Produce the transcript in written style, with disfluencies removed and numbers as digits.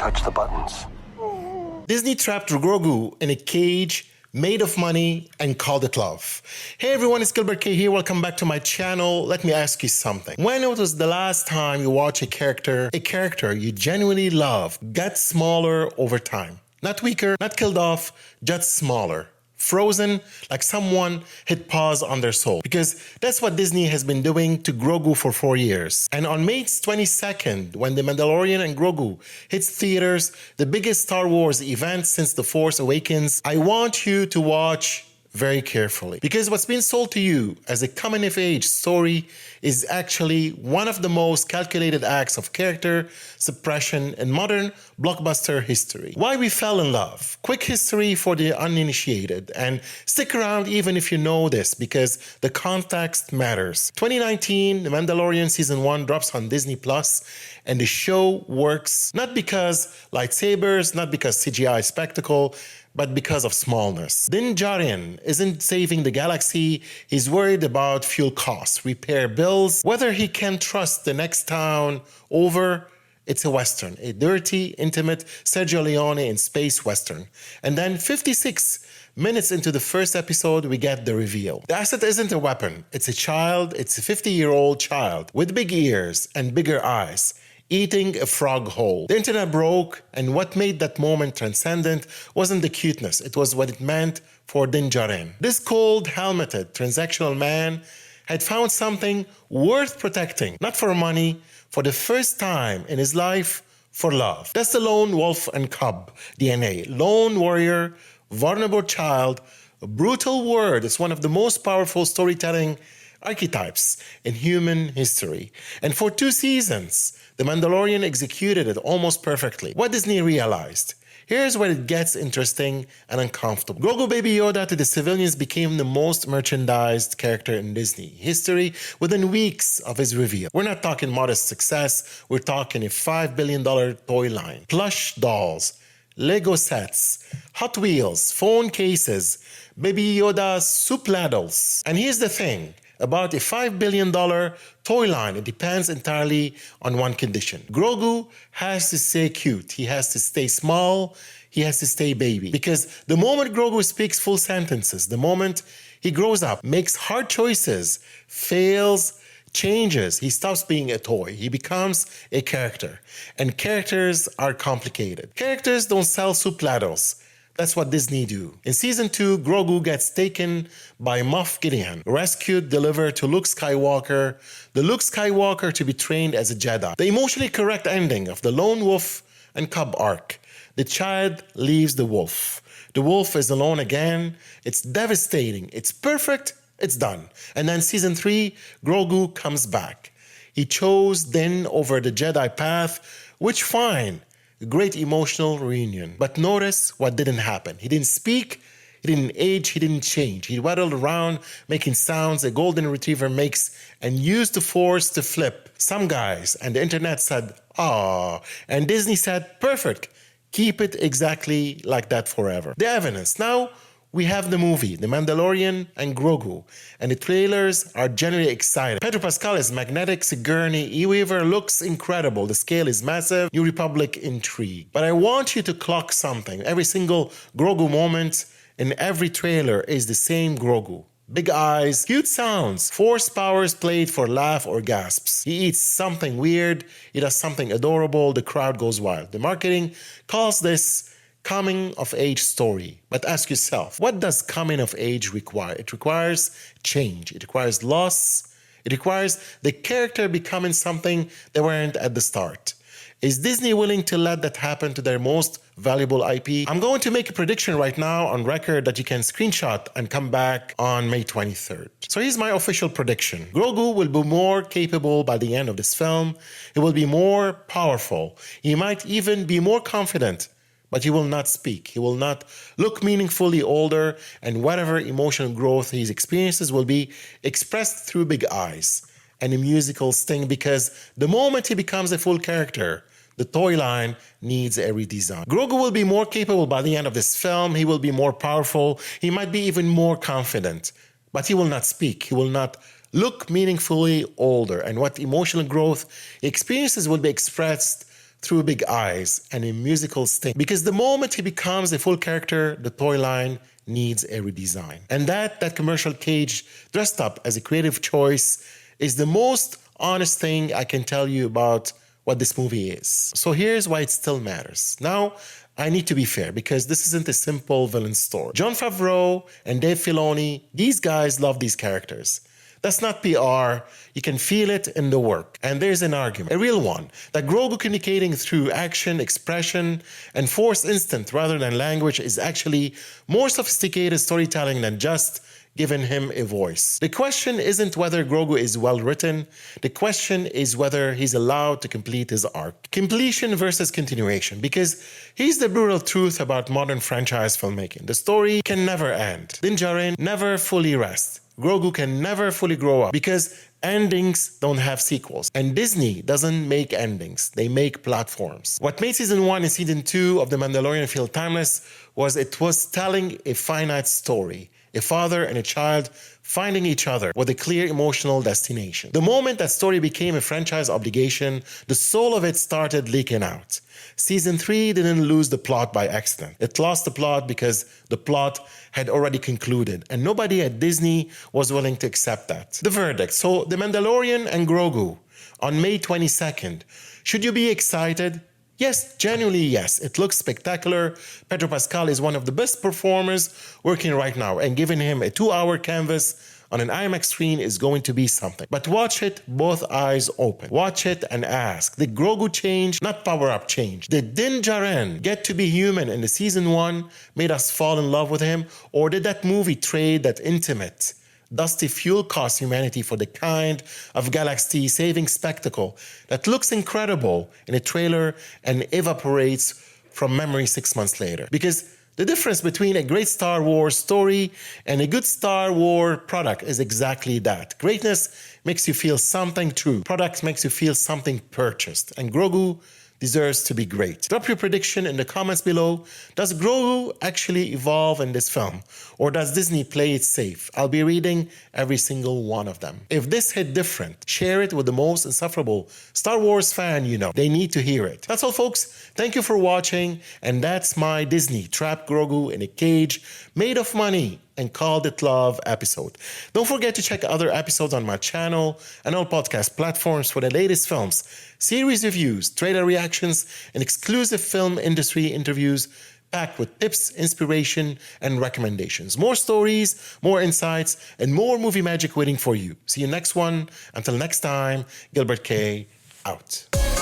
touch the buttons. Disney trapped Grogu in a cage made of money and called it love. Hey everyone, it's Gilbert.K here. Welcome back to my channel. Let me ask you something. When was the last time you watched a character you genuinely love get smaller over time? Not weaker, not killed off, just smaller. Frozen, like someone hit pause on their soul. Because that's what Disney has been doing to Grogu for 4 years. And on May 22nd, when The Mandalorian and Grogu hits theaters, the biggest Star Wars event since The Force Awakens, I want you to watch very carefully. Because what's been sold to you as a coming-of-age story is actually one of the most calculated acts of character suppression in modern blockbuster history. Why we fell in love. Quick history for the uninitiated, and stick around even if you know this because the context matters. 2019, The Mandalorian Season 1 drops on Disney Plus, and the show works not because lightsabers, not because CGI spectacle, but because of smallness. Din Djarin isn't saving the galaxy, he's worried about fuel costs, repair bills, whether he can trust the next town over. It's a Western, a dirty, intimate Sergio Leone in space Western. And then 56 minutes into the first episode, we get the reveal. The asset isn't a weapon, it's a child, it's a 50-year-old child with big ears and bigger eyes, eating a frog whole. The internet broke, and what made that moment transcendent wasn't the cuteness, it was what it meant for Din Djarin. This cold, helmeted, transactional man had found something worth protecting, not for money, for the first time in his life, for love. That's the lone wolf and cub DNA. Lone warrior, vulnerable child, a brutal word. It's one of the most powerful storytelling archetypes in human history. And for 2 seasons, The Mandalorian executed it almost perfectly. What Disney realized. Here's where it gets interesting and uncomfortable. Grogu Baby Yoda to the civilians became the most merchandised character in Disney history within weeks of his reveal. We're not talking modest success, we're talking a $5 billion toy line. Plush dolls, Lego sets, Hot Wheels, phone cases, Baby Yoda soup ladles. And here's the thing about a $5 billion toy line, it depends entirely on one condition. Grogu has to stay cute, he has to stay small, he has to stay baby. Because the moment Grogu speaks full sentences, the moment he grows up, makes hard choices, fails, changes, he stops being a toy, he becomes a character. And characters are complicated. Characters don't sell soup ladles. That's what Disney do. In Season 2, Grogu gets taken by Moff Gideon, rescued, delivered to Luke Skywalker, the Luke Skywalker to be trained as a Jedi. The emotionally correct ending of the lone wolf and cub arc. The child leaves the wolf. The wolf is alone again. It's devastating. It's perfect. It's done. And then Season 3, Grogu comes back. He chose Din over the Jedi path, which fine. A great emotional reunion. But notice what didn't happen. He didn't speak, he didn't age, he didn't change. He waddled around making sounds a golden retriever makes and used the Force to flip. Some guys and the internet said, "Ah," and Disney said, "Perfect. Keep it exactly like that forever." The evidence. Now we have the movie, The Mandalorian and Grogu, and the trailers are generally exciting. Pedro Pascal is magnetic, Sigourney Weaver looks incredible, the scale is massive, New Republic intrigue. But I want you to clock something. Every single Grogu moment in every trailer is the same Grogu. Big eyes, cute sounds, Force powers played for laugh or gasps. He eats something weird, he does something adorable, the crowd goes wild. The marketing calls this coming of age story. But ask yourself, what does coming of age require? It requires change. It requires loss. It requires the character becoming something they weren't at the start. Is Disney willing to let that happen to their most valuable IP? I'm going to make a prediction right now on record that you can screenshot and come back on May 23rd. So here's my official prediction. Grogu will be more capable by the end of this film. He will be more powerful. He might even be more confident. But he will not speak. He will not look meaningfully older, and whatever emotional growth he experiences will be expressed through big eyes and a musical sting, because the moment he becomes a full character, the toy line needs a redesign. Grogu will be more capable by the end of this film. He will be more powerful. He might be even more confident, but he will not speak. He will not look meaningfully older, and what emotional growth he experiences will be expressed through big eyes and a musical sting. Because the moment he becomes a full character, the toy line needs a redesign. And that commercial Cage dressed up as a creative choice is the most honest thing I can tell you about what this movie is. So here's why it still matters. Now, I need to be fair because this isn't a simple villain story. Jon Favreau and Dave Filoni, these guys love these characters. That's not PR. You can feel it in the work. And there's an argument, a real one, that Grogu communicating through action, expression, and force instinct rather than language is actually more sophisticated storytelling than just giving him a voice. The question isn't whether Grogu is well written. The question is whether he's allowed to complete his arc. Completion versus continuation, because here's the brutal truth about modern franchise filmmaking. The story can never end. Din Djarin never fully rests. Grogu can never fully grow up because endings don't have sequels. And Disney doesn't make endings, they make platforms. What made season 1 and season 2 of The Mandalorian feel timeless was it was telling a finite story. A father and a child finding each other with a clear emotional destination. The moment that story became a franchise obligation, the soul of it started leaking out. Season 3 didn't lose the plot by accident. It lost the plot because the plot had already concluded, and nobody at Disney was willing to accept that. The verdict. So, The Mandalorian and Grogu on May 22nd. Should you be excited? Yes, genuinely yes. It looks spectacular. Pedro Pascal is one of the best performers working right now, and giving him a 2-hour canvas on an IMAX screen is going to be something. But watch it both eyes open. Watch it and ask, did Grogu change, not power-up change? Did Din Djarin get to be human in the season 1, made us fall in love with him? Or did that movie trade that intimate, dusty fuel cost humanity for the kind of galaxy-saving spectacle that looks incredible in a trailer and evaporates from memory 6 months later? Because the difference between a great Star Wars story and a good Star Wars product is exactly that. Greatness makes you feel something true. Product makes you feel something purchased. And Grogu deserves to be great. Drop your prediction in the comments below. Does Grogu actually evolve in this film? Or does Disney play it safe? I'll be reading every single one of them. If this hit different, share it with the most insufferable Star Wars fan you know. They need to hear it. That's all, folks. Thank you for watching. And that's my Disney trapped Grogu in a cage made of money and called it love episode. Don't forget to check other episodes on my channel and all podcast platforms for the latest films, series reviews, trailer reactions, and exclusive film industry interviews packed with tips, inspiration, and recommendations. More stories, more insights, and more movie magic waiting for you. See you next one. Until next time, Gilbert.K out.